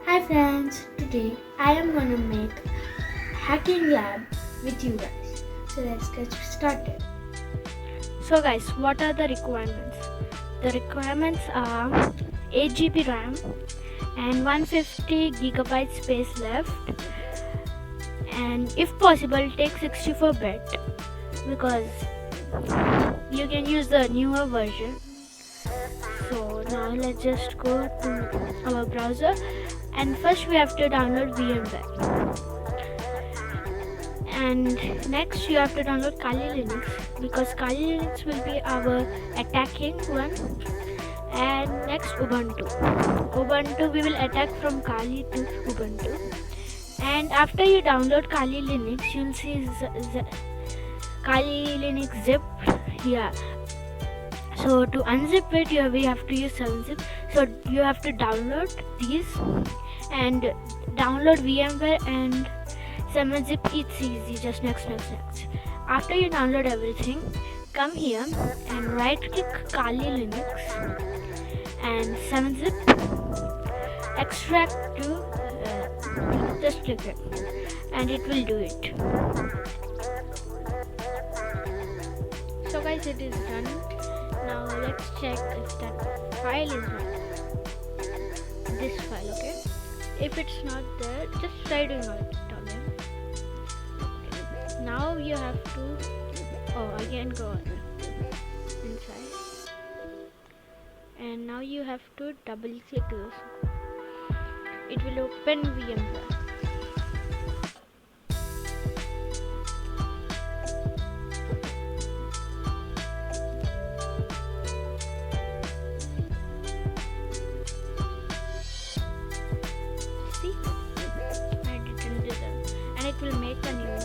Hi friends, today I am gonna make hacking lab with you guys. So let's get started. So guys, what are the requirements? The requirements are 8 GB RAM and 150 GB space left, and if possible take 64-bit because you can use the newer version. So now let's just go to our browser, and first we have to download VMware, and next you have to download Kali Linux because Kali Linux will be our attacking one, and next Ubuntu we will attack from Kali to Ubuntu. And after you download Kali Linux, you'll see Kali Linux zip here. So to unzip it, we have to use 7-zip. So you have to download these and download VMware and 7-zip. It's easy. Just next. After you download everything, come here and right click Kali Linux and 7-zip. Extract to just click it and it will do it. So guys, it is done. Now let's check if that file is not this file, okay? If it's not there, just try doing it again. Okay. Now you have to again go inside, and now you have to double click this. It will open VMware. And it will make a new one.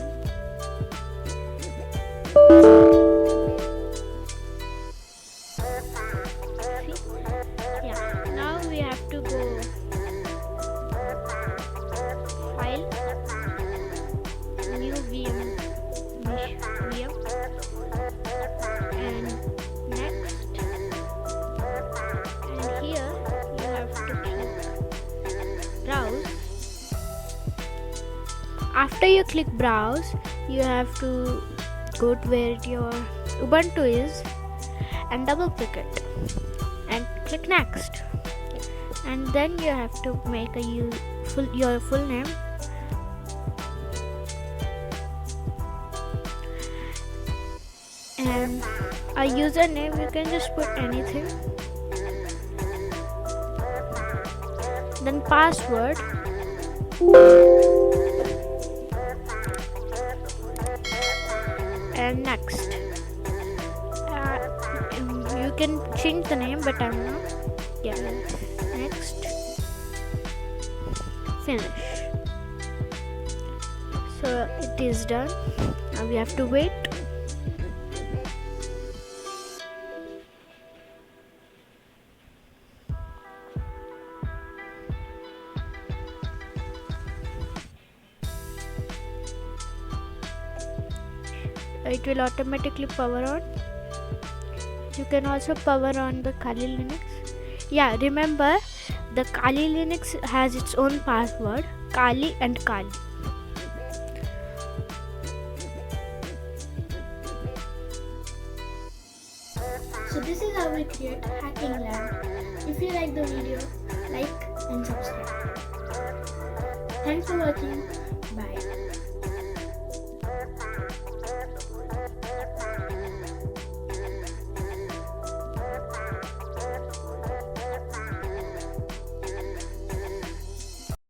See? Yeah. Now we have to go file, new VM, and next, and here you have to click browse. After you click browse, you have to go to where your Ubuntu is and double click it and click next, and then you have to make your full name, and a username you can just put anything, then password, and next. You can change the name, but I'm not. Yeah. Next. Finish. So it is done. Now we have to wait. It will automatically power on. You can also power on the Kali Linux. Yeah, remember the Kali Linux has its own password, Kali and Kali. So this is how we create hacking lab. If you like the video, like and subscribe. Thanks for watching. Bye.